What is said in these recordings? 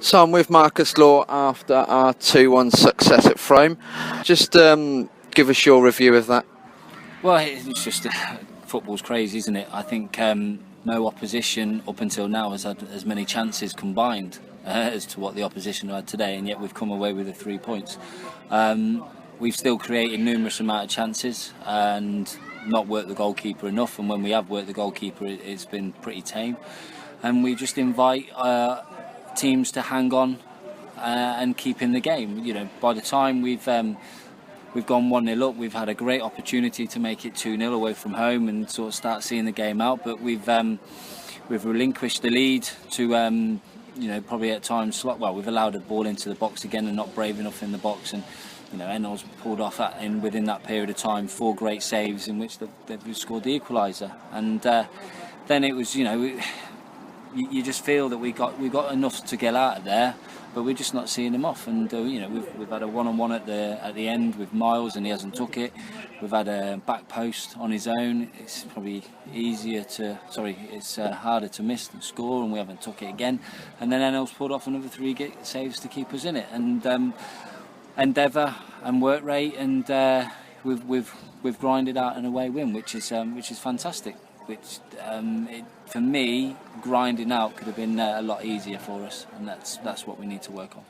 So I'm with Marcus Law after our 2-1 success at Frome. Just give us your review of that. Well, it's just football's crazy, isn't it? I think no opposition up until now has had as many chances combined as to what the opposition had today, and yet we've come away with the 3 points. We've still created numerous amount of chances and not worked the goalkeeper enough, and when we have worked the goalkeeper, it's been pretty tame. And we just invite teams to hang on and keep in the game. You know, by the time we've gone 1-0 up, we've had a great opportunity to make it 2-0 away from home and sort of start seeing the game out. But we've relinquished the lead to probably at times. Well, we've allowed a ball into the box again and not brave enough in the box. And Enel's pulled off within that period of time 4 great saves in which they've scored the equaliser. And then it was, you just feel that we got enough to get out of there, but we're just not seeing them off. And we've had a one-on-one at the end with Miles, and he hasn't took it. We've had a back post on his own. It's probably it's harder to miss than score, and we haven't took it again. And then Enel's pulled off another 3 saves to keep us in it. And endeavour and work rate, and we've grinded out an away win, which is fantastic. Which for me, grinding out could have been a lot easier for us, and that's what we need to work on.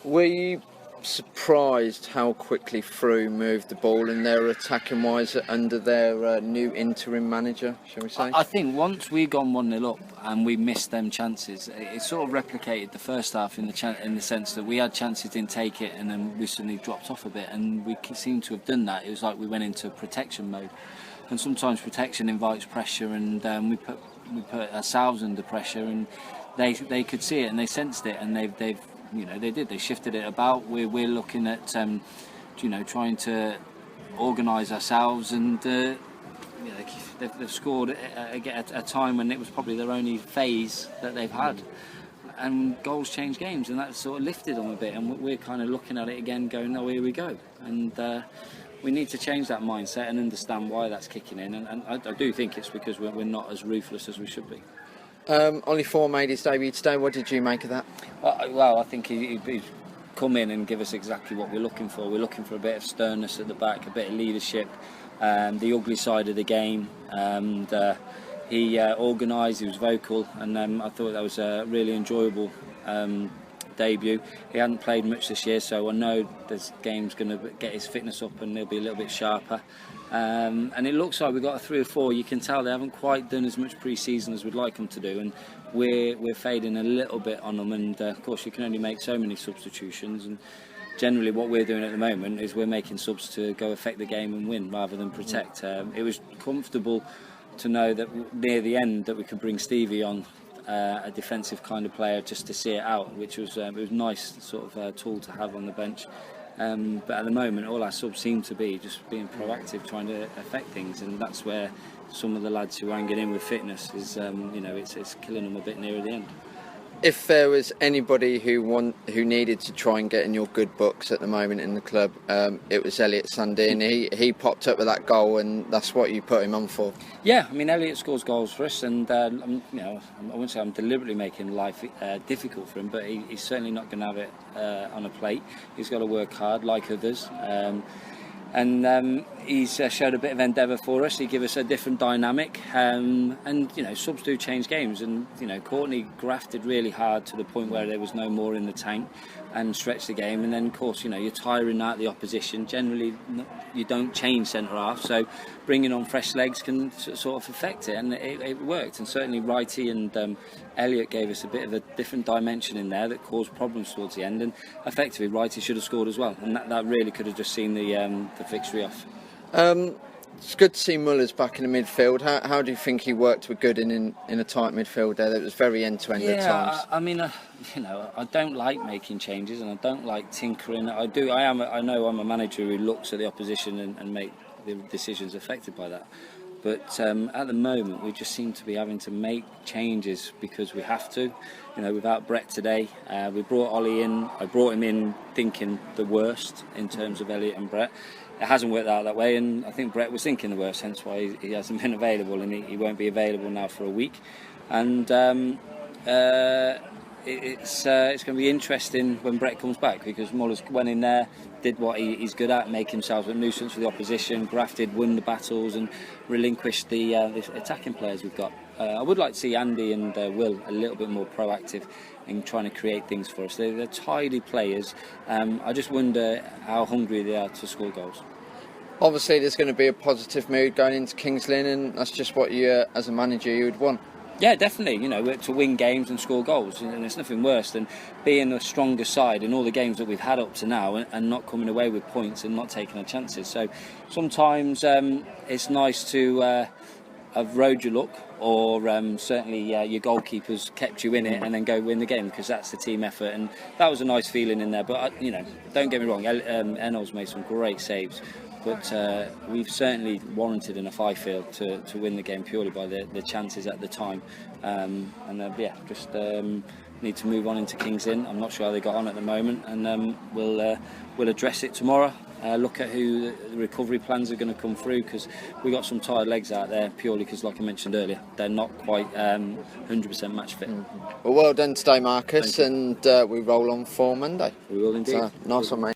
Were you surprised how quickly Frome moved the ball in their attacking wise under their new interim manager, shall we say? I think once we gone 1-0 up and we missed them chances, it sort of replicated the first half in the sense that we had chances, didn't take it, and then we suddenly dropped off a bit, and we seemed to have done that. It was like we went into protection mode, and sometimes protection invites pressure, and we put ourselves under pressure, and they could see it and they sensed it, and they shifted it about. We're looking at trying to organise ourselves, and they've scored at a time when it was probably their only phase that they've had, and goals change games, and that sort of lifted them a bit, and we're kind of looking at it again going, oh, here we go. And we need to change that mindset and understand why that's kicking in, and I do think it's because we're not as ruthless as we should be. Only 4 made his debut today. What did you make of that? Well, I think he's come in and give us exactly what we're looking for. We're looking for a bit of sternness at the back, a bit of leadership, the ugly side of the game, and he organised, he was vocal, and I thought that was a really enjoyable debut. He hadn't played much this year, so I know this game's going to get his fitness up and he'll be a little bit sharper. And it looks like we've got a 3 or 4. You can tell they haven't quite done as much pre-season as we'd like them to do, and we're fading a little bit on them. And of course, you can only make so many substitutions. And generally, what we're doing at the moment is we're making subs to go affect the game and win rather than protect. It was comfortable to know that near the end that we could bring Stevie on. A defensive kind of player, just to see it out, which was it was nice sort of tool to have on the bench. But at the moment, all our subs seem to be just being proactive, trying to affect things, and that's where some of the lads who aren't getting in with fitness is, it's killing them a bit nearer the end. If there was anybody who needed to try and get in your good books at the moment in the club, it was Elliot Sundin. He popped up with that goal, and that's what you put him on for. Yeah, I mean, Elliot scores goals for us, and I wouldn't say I'm deliberately making life difficult for him, but he's certainly not going to have it on a plate. He's got to work hard like others. And he's showed a bit of endeavour for us. He gave us a different dynamic, and subs do change games. And Courtney grafted really hard to the point where there was no more in the tank, and stretched the game. And then, of course, you're tiring out the opposition. Generally, you don't change centre half, so bringing on fresh legs can sort of affect it, and it worked. And certainly, Righty and Elliot gave us a bit of a different dimension in there that caused problems towards the end. And effectively, Righty should have scored as well, and that really could have just seen the victory off. It's good to see Muller's back in the midfield. How do you think he worked with Gooden in a tight midfield there that was very end-to-end at times? I mean, I don't like making changes, and I don't like tinkering. I know I'm a manager who looks at the opposition and make the decisions affected by that. But at the moment, we just seem to be having to make changes because we have to. Without Brett today, we brought Ollie in. I brought him in thinking the worst in terms of Elliot and Brett. It hasn't worked out that way, and I think Brett was thinking the worst, hence why he hasn't been available, and he won't be available now for a week. And it's going to be interesting when Brett comes back, because Muller's went in there, did what he's good at, make himself a nuisance for the opposition, grafted, won the battles, and relinquished the attacking players we've got. I would like to see Andy and Will a little bit more proactive in trying to create things for us. They're tidy players. I just wonder how hungry they are to score goals. Obviously, there's going to be a positive mood going into Kings Lynn, and that's just what you, as a manager, you would want. Yeah, definitely. To win games and score goals, and there's nothing worse than being a stronger side in all the games that we've had up to now, and not coming away with points and not taking our chances. So sometimes it's nice to have rode your luck, or certainly your goalkeepers kept you in it, and then go win the game, because that's the team effort, and that was a nice feeling in there. But don't get me wrong, Enol's made some great saves. But we've certainly warranted enough, I feel, to win the game purely by the chances at the time. Just need to move on into Kings Lynn. I'm not sure how they got on at the moment, and we'll address it tomorrow. Look at who the recovery plans are going to come through, because we've got some tired legs out there, purely because, like I mentioned earlier, they're not quite 100% match fit. Well done today, Marcus, and we roll on for Monday. We will indeed. So, nice one, mate.